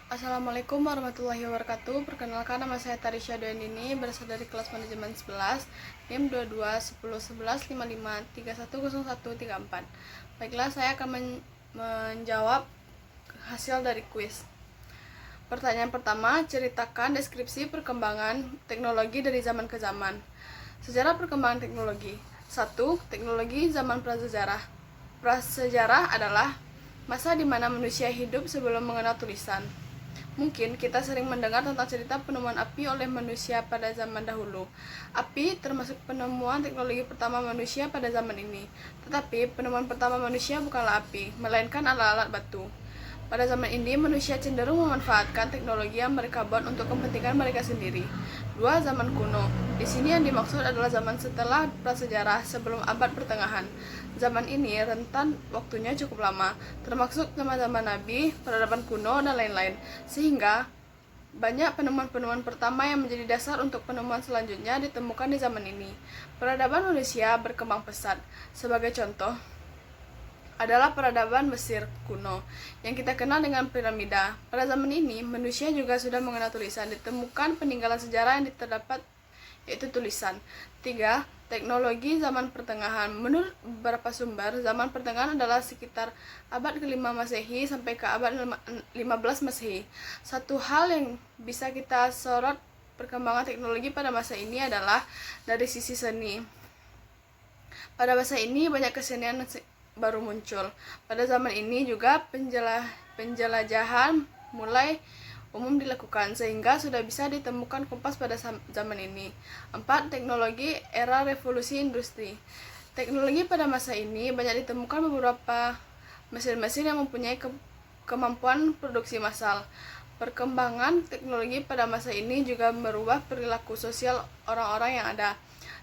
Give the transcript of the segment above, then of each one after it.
Assalamualaikum warahmatullahi wabarakatuh. Perkenalkan, nama saya Tarisha Dwendini, berasal dari kelas manajemen 11, NIM 22 10 11 55 310134. Baiklah, saya akan menjawab hasil dari kuis. Pertanyaan pertama, ceritakan deskripsi perkembangan teknologi dari zaman ke zaman. Sejarah perkembangan teknologi. 1. Teknologi zaman prasejarah. Prasejarah adalah masa di mana manusia hidup sebelum mengenal tulisan. Mungkin kita sering mendengar tentang cerita penemuan api oleh manusia pada zaman dahulu. Api termasuk penemuan teknologi pertama manusia pada zaman ini. Tetapi penemuan pertama manusia bukanlah api, melainkan alat-alat batu. Pada zaman ini, manusia cenderung memanfaatkan teknologi yang mereka buat untuk kepentingan mereka sendiri. 2. Zaman kuno. Di sini yang dimaksud adalah zaman setelah prasejarah, sebelum abad pertengahan. Zaman ini rentan waktunya cukup lama, termasuk zaman-zaman Nabi, peradaban kuno, dan lain-lain. Sehingga banyak penemuan-penemuan pertama yang menjadi dasar untuk penemuan selanjutnya ditemukan di zaman ini. Peradaban manusia berkembang pesat. Sebagai contoh adalah peradaban Mesir kuno yang kita kenal dengan piramida. Pada zaman ini, manusia juga sudah mengenal tulisan. Ditemukan peninggalan sejarah yang terdapat yaitu tulisan. 3. Teknologi zaman pertengahan. Menurut beberapa sumber, zaman pertengahan adalah sekitar abad ke-5 Masehi sampai ke abad 15 Masehi. Satu hal yang bisa kita sorot perkembangan teknologi pada masa ini adalah dari sisi seni. Pada masa ini banyak kesenian baru muncul. Pada zaman ini juga penjelajahan mulai umum dilakukan, sehingga sudah bisa ditemukan kompas pada zaman ini. 4. Teknologi era revolusi industri. Teknologi pada masa ini banyak ditemukan beberapa mesin-mesin yang mempunyai kemampuan produksi massal. Perkembangan teknologi pada masa ini juga merubah perilaku sosial orang-orang yang ada.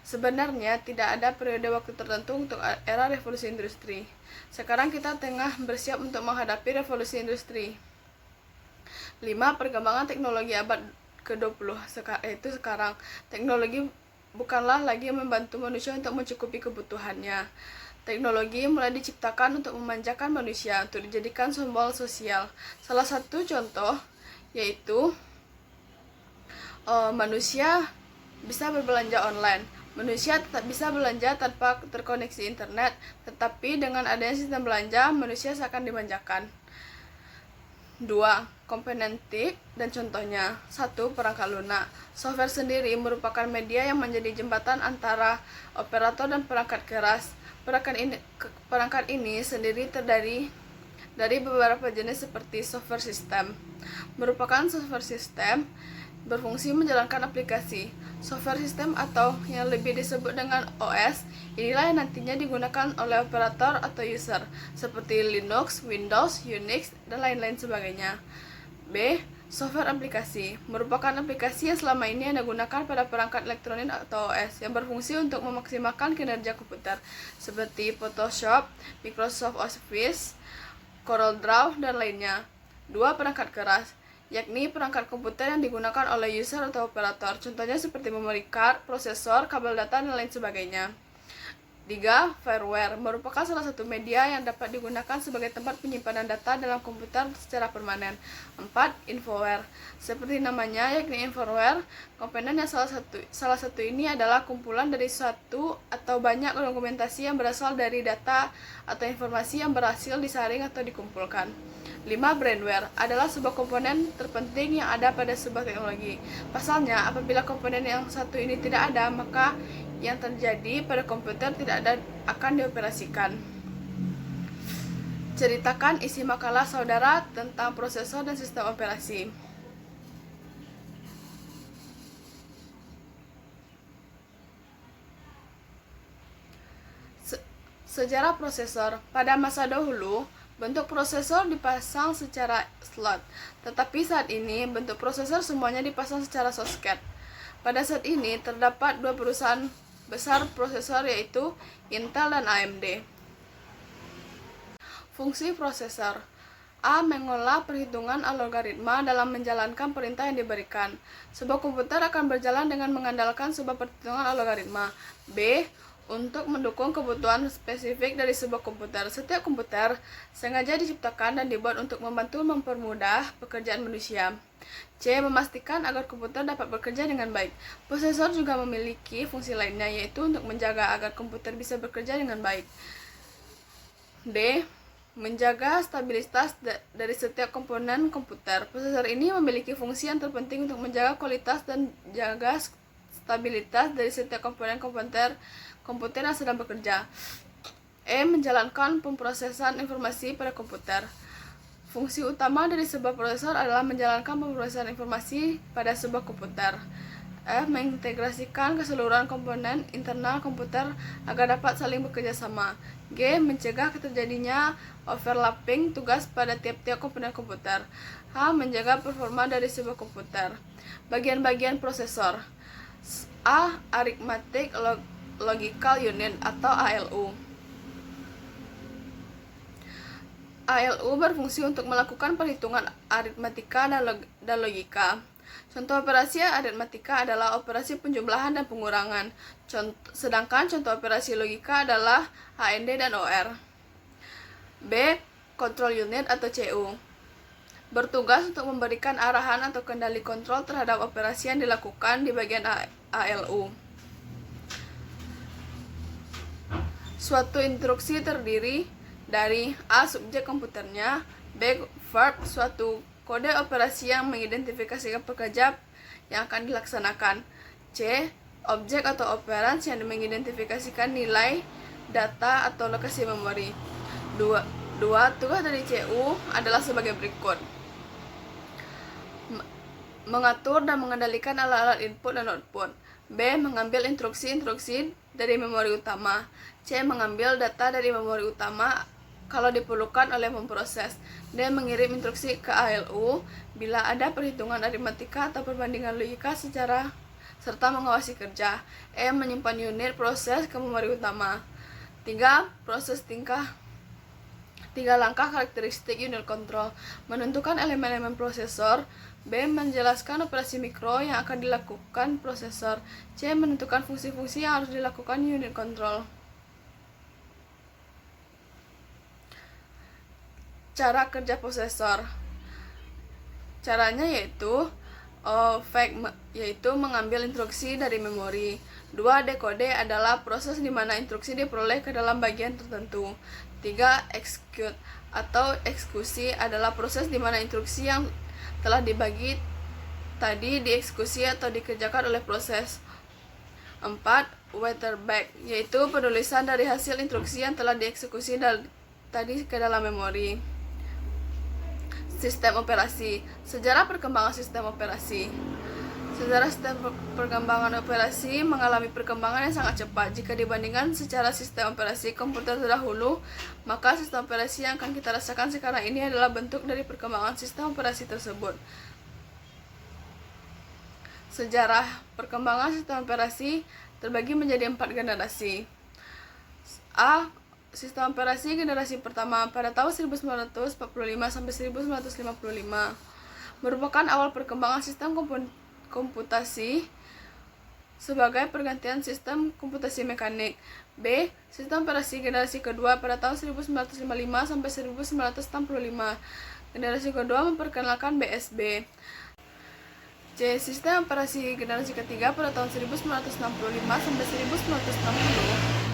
Sebenarnya tidak ada periode waktu tertentu untuk era revolusi industri. Sekarang kita tengah bersiap untuk menghadapi revolusi industri. 5. Perkembangan teknologi abad ke-20 yaitu sekarang. Teknologi bukanlah lagi membantu manusia untuk mencukupi kebutuhannya. Teknologi mulai diciptakan untuk memanjakan manusia, untuk dijadikan simbol sosial. Salah satu contoh yaitu manusia bisa berbelanja online. Manusia tetap bisa belanja tanpa terkoneksi internet, tetapi dengan adanya sistem belanja, manusia seakan dimanjakan. 2. Komponentik dan contohnya. 1. Perangkat lunak. Software sendiri merupakan media yang menjadi jembatan antara operator dan perangkat keras. Perangkat ini sendiri terdiri dari beberapa jenis seperti software system. Merupakan software system berfungsi menjalankan aplikasi. Software system atau yang lebih disebut dengan OS, inilah yang nantinya digunakan oleh operator atau user, seperti Linux, Windows, Unix, dan lain-lain sebagainya. B. Software aplikasi merupakan aplikasi yang selama ini Anda gunakan pada perangkat elektronik atau OS yang berfungsi untuk memaksimalkan kinerja komputer, seperti Photoshop, Microsoft Office, Corel Draw, dan lainnya. 2. Perangkat keras, yakni perangkat komputer yang digunakan oleh user atau operator, contohnya seperti memory card, prosesor, kabel data, dan lain sebagainya. 3. Firmware merupakan salah satu media yang dapat digunakan sebagai tempat penyimpanan data dalam komputer secara permanen. 4. Infoware, seperti namanya, yakni firmware, komponen yang salah satu ini adalah kumpulan dari satu atau banyak dokumentasi yang berasal dari data atau informasi yang berhasil disaring atau dikumpulkan. 5. Brandware adalah sebuah komponen terpenting yang ada pada sebuah teknologi. Pasalnya, apabila komponen yang satu ini tidak ada, maka yang terjadi pada komputer tidak akan dioperasikan. Ceritakan isi makalah saudara tentang prosesor dan sistem operasi. Sejarah prosesor. Pada masa dahulu, bentuk prosesor dipasang secara slot, tetapi saat ini bentuk prosesor semuanya dipasang secara socket. Pada saat ini terdapat dua perusahaan besar prosesor, yaitu Intel dan AMD. Fungsi prosesor. A. Mengolah perhitungan algoritma dalam menjalankan perintah yang diberikan. Sebuah komputer akan berjalan dengan mengandalkan sebuah perhitungan algoritma. B. untuk mendukung kebutuhan spesifik dari sebuah komputer. Setiap komputer sengaja diciptakan dan dibuat untuk membantu mempermudah pekerjaan manusia. C. Memastikan agar komputer dapat bekerja dengan baik. Prosesor juga memiliki fungsi lainnya, yaitu untuk menjaga agar komputer bisa bekerja dengan baik. D. Menjaga stabilitas dari setiap komponen komputer. Prosesor ini memiliki fungsi yang terpenting untuk menjaga kualitas dan jaga stabilitas dari setiap komponen komputer yang sedang bekerja. E. Menjalankan pemrosesan informasi pada komputer. Fungsi utama dari sebuah prosesor adalah menjalankan pemrosesan informasi pada sebuah komputer. F. Mengintegrasikan keseluruhan komponen internal komputer agar dapat saling bekerja sama. G. Mencegah terjadinya overlapping tugas pada tiap-tiap komponen komputer. H. Menjaga performa dari sebuah komputer. Bagian-bagian prosesor. A. Arithmetic Logical Unit atau ALU. ALU berfungsi untuk melakukan perhitungan aritmatika dan logika. Contoh operasi aritmatika adalah operasi penjumlahan dan pengurangan, sedangkan contoh operasi logika adalah AND dan OR. B. Control Unit atau CU. Bertugas untuk memberikan arahan atau kendali kontrol terhadap operasi yang dilakukan di bagian ALU. Suatu instruksi terdiri dari A. Subjek komputernya, B. Verb, suatu kode operasi yang mengidentifikasikan pekerja yang akan dilaksanakan, C. Objek atau operand yang mengidentifikasikan nilai, data, atau lokasi memori. Dua, tugas dari CU adalah sebagai berikut: mengatur dan mengendalikan alat-alat input dan output. B. Mengambil instruksi-instruksi dari memori utama. C. Mengambil data dari memori utama kalau diperlukan oleh memproses. D. Mengirim instruksi ke ALU bila ada perhitungan aritmatika atau perbandingan logika serta mengawasi kerja. E. Menyimpan unit proses ke memori utama. 3. Tiga langkah karakteristik unit control. Menentukan elemen-elemen prosesor. B. Menjelaskan operasi mikro yang akan dilakukan prosesor. C. Menentukan fungsi-fungsi yang harus dilakukan unit control. Cara kerja prosesor. Caranya yaitu mengambil instruksi dari memori. 2. Dekode adalah proses di mana instruksi diperoleh ke dalam bagian tertentu. 3. Execute atau eksekusi adalah proses di mana instruksi yang telah dibagi tadi dieksekusi atau dikerjakan oleh proses. 4. Waterback, yaitu penulisan dari hasil instruksi yang telah dieksekusi tadi ke dalam memori. Sistem operasi. Sejarah perkembangan sistem operasi. Sejarah sistem perkembangan operasi mengalami perkembangan yang sangat cepat. Jika dibandingkan secara sistem operasi komputer terdahulu, maka sistem operasi yang akan kita rasakan sekarang ini adalah bentuk dari perkembangan sistem operasi tersebut. Sejarah perkembangan sistem operasi terbagi menjadi 4 generasi. A. Sistem operasi generasi pertama pada tahun 1945 sampai 1955 merupakan awal perkembangan sistem komputasi sebagai pergantian sistem komputasi mekanik. B. Sistem operasi generasi kedua pada tahun 1955 sampai 1965. Generasi kedua memperkenalkan BSB. C. Sistem operasi generasi ketiga pada tahun 1965 sampai 1960.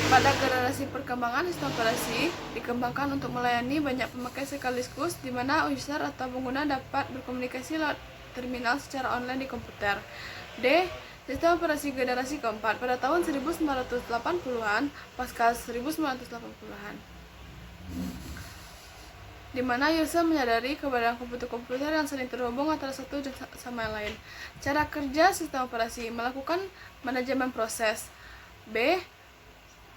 Pada generasi perkembangan sistem operasi dikembangkan untuk melayani banyak pemakai sekaligus, di mana user atau pengguna dapat berkomunikasi lewat terminal secara online di komputer. D. Sistem operasi generasi keempat pada tahun 1980-an pasca 1980-an, di mana user menyadari keberadaan komputer-komputer yang saling terhubung antara satu sama lain. Cara kerja sistem operasi: melakukan manajemen proses. B.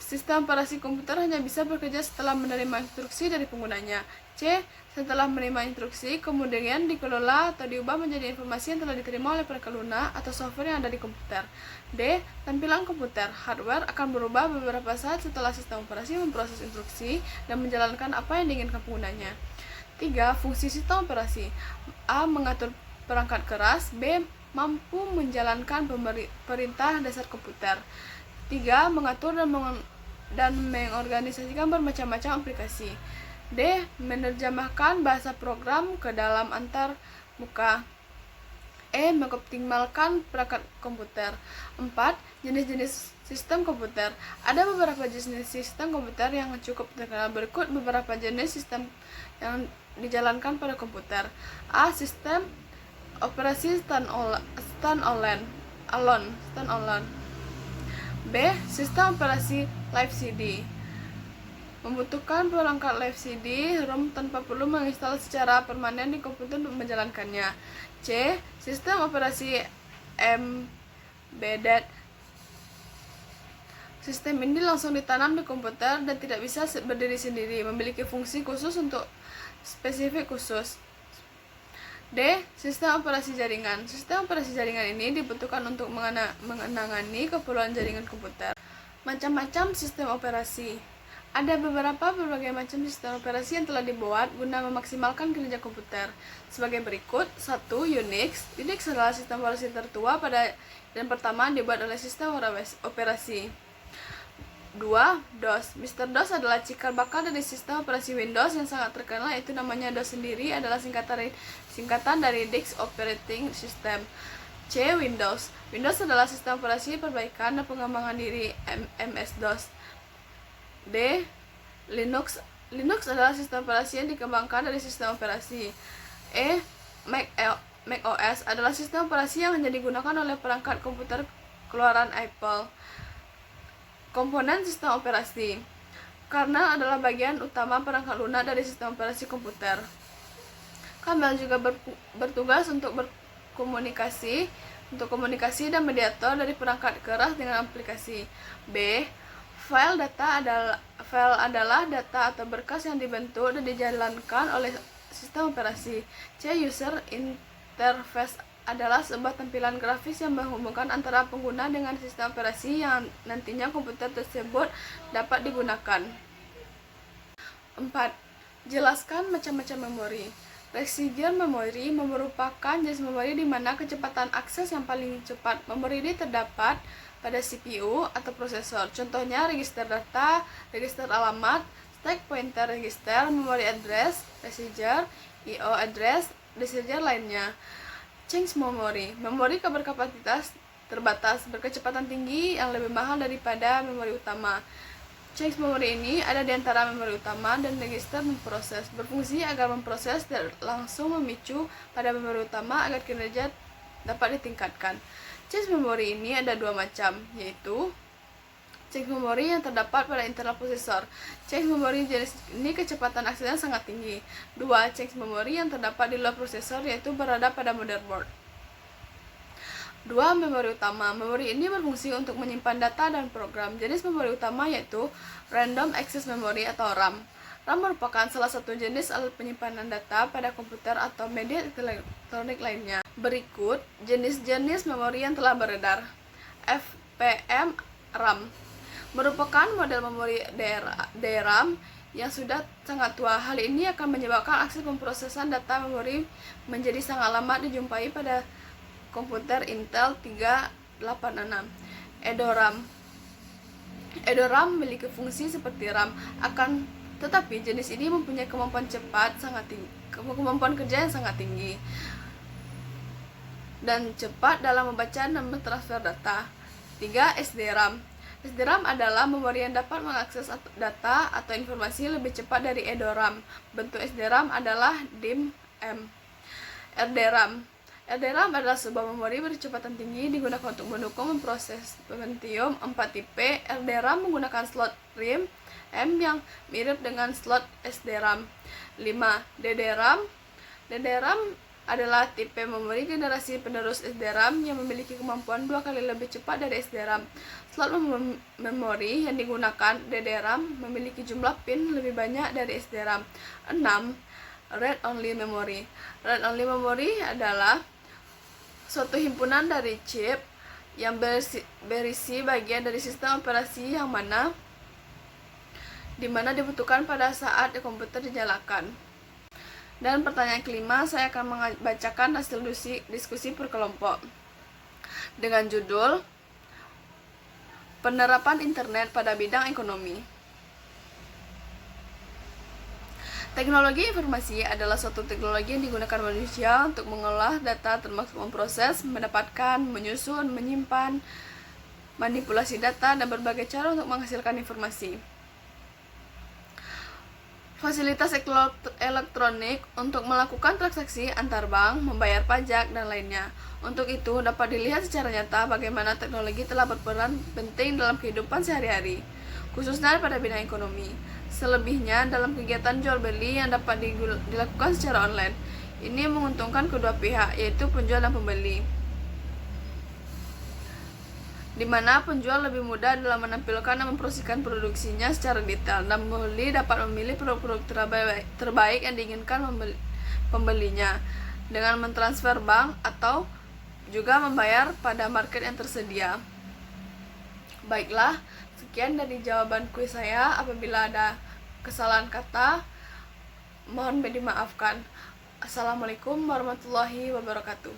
Sistem operasi komputer hanya bisa bekerja setelah menerima instruksi dari penggunanya. C. Setelah menerima instruksi, kemudian dikelola atau diubah menjadi informasi yang telah diterima oleh perangkat lunak atau software yang ada di komputer. D. Tampilan komputer, hardware, akan berubah beberapa saat setelah sistem operasi memproses instruksi dan menjalankan apa yang diinginkan penggunanya. 3. Fungsi sistem operasi. A. Mengatur perangkat keras. B. Mampu menjalankan perintah dasar komputer. 3. Mengatur dan mengorganisasikan bermacam-macam aplikasi. D. Menerjemahkan bahasa program ke dalam antar muka. E. Mengoptimalkan perangkat komputer. 4. Jenis-jenis sistem komputer. Ada beberapa jenis sistem komputer yang cukup terkenal. Berikut beberapa jenis sistem yang dijalankan pada komputer. A. Sistem operasi stand-alone. B. Sistem operasi Live CD. Membutuhkan perangkat Live CD ROM tanpa perlu menginstal secara permanen di komputer untuk menjalankannya. C. Sistem operasi embedded. Sistem ini langsung ditanam di komputer dan tidak bisa berdiri sendiri, memiliki fungsi khusus untuk spesifik khusus. D. Sistem operasi jaringan. Sistem operasi jaringan ini dibutuhkan untuk menangani keperluan jaringan komputer. Macam-macam sistem operasi. Ada berbagai macam sistem operasi yang telah dibuat guna memaksimalkan kinerja komputer. Sebagai berikut: 1. Unix. Unix adalah sistem operasi tertua dan pertama dibuat oleh sistem operasi. 2. DOS. Mr. DOS adalah cikal bakal dari sistem operasi Windows yang sangat terkenal, yaitu namanya DOS sendiri adalah singkatan dari Disk Operating System. C. Windows. Windows adalah sistem operasi perbaikan dan pengembangan diri MS-DOS. D. Linux. Linux adalah sistem operasi yang dikembangkan dari sistem operasi. E. Mac OS adalah sistem operasi yang hanya digunakan oleh perangkat komputer keluaran Apple. Komponen sistem operasi. Kernel adalah bagian utama perangkat lunak dari sistem operasi komputer. Kernel juga bertugas untuk komunikasi dan mediator dari perangkat keras dengan aplikasi. B. File adalah data atau berkas yang dibentuk dan dijalankan oleh sistem operasi. C. User interface adalah sebuah tampilan grafis yang menghubungkan antara pengguna dengan sistem operasi yang nantinya komputer tersebut dapat digunakan. 4. Jelaskan macam-macam memori. Receiver memory merupakan jenis memori di mana kecepatan akses yang paling cepat. Memori ini terdapat pada CPU atau prosesor. Contohnya register data, register alamat, stack pointer register, memory address, register, IO address, register lainnya. Change memory. Memori berkapasitas terbatas, berkecepatan tinggi yang lebih mahal daripada memori utama. Change memory ini ada di antara memori utama dan register memproses, berfungsi agar memproses dan langsung memicu pada memori utama agar kinerja dapat ditingkatkan. Change memory ini ada dua macam, yaitu change memory yang terdapat pada internal prosesor. Change memory jenis ini kecepatan aksesnya sangat tinggi. 2. Change memory yang terdapat di luar prosesor, yaitu berada pada motherboard. 2. Memori utama. Memori ini berfungsi untuk menyimpan data dan program. Jenis memori utama yaitu Random Access Memory atau RAM. RAM merupakan salah satu jenis alat penyimpanan data pada komputer atau media elektronik lainnya. Berikut jenis-jenis memori yang telah beredar. FPM RAM merupakan model memori DRAM yang sudah sangat tua. Hal ini akan menyebabkan akses pemrosesan data memori menjadi sangat lambat dijumpai pada komputer Intel 386. EDORAM memiliki fungsi seperti RAM, tetapi jenis ini mempunyai kemampuan kerja yang sangat tinggi dan cepat dalam membaca dan mentransfer data. 3. SDRAM. SDRAM adalah memori yang dapat mengakses data atau informasi lebih cepat dari EDORAM. Bentuk SDRAM adalah DIMM. RDRAM. RDRAM adalah sebuah memori berkecepatan tinggi digunakan untuk mendukung memproses Pentium 4 tipe. RDRAM menggunakan slot RAM yang mirip dengan slot SDRAM. 5. DDRAM. DDRAM adalah tipe memori generasi penerus SDRAM yang memiliki kemampuan 2 kali lebih cepat dari SDRAM. Slot memori yang digunakan DDRAM memiliki jumlah pin lebih banyak dari SDRAM. 6. Read-only memory. Read-only memory adalah suatu himpunan dari chip yang berisi bagian dari sistem operasi di mana dibutuhkan pada saat komputer dinyalakan. Dan pertanyaan kelima, saya akan membacakan hasil diskusi per kelompok dengan judul Penerapan internet pada bidang ekonomi. Teknologi informasi adalah suatu teknologi yang digunakan manusia untuk mengolah data, termasuk memproses, mendapatkan, menyusun, menyimpan, manipulasi data, dan berbagai cara untuk menghasilkan informasi. Fasilitas elektronik untuk melakukan transaksi antar bank, membayar pajak, dan lainnya. Untuk itu, dapat dilihat secara nyata bagaimana teknologi telah berperan penting dalam kehidupan sehari-hari, khususnya pada bidang ekonomi. Selebihnya, dalam kegiatan jual-beli yang dapat dilakukan secara online, ini menguntungkan kedua pihak, yaitu penjual dan pembeli, di mana penjual lebih mudah dalam menampilkan dan mempromosikan produksinya secara detail, dan pembeli dapat memilih produk-produk terbaik yang diinginkan pembelinya dengan mentransfer bank atau juga membayar pada market yang tersedia. Baiklah, sekian dari jawaban kuis saya. Apabila ada kesalahan kata, mohon dimaafkan. Assalamualaikum warahmatullahi wabarakatuh.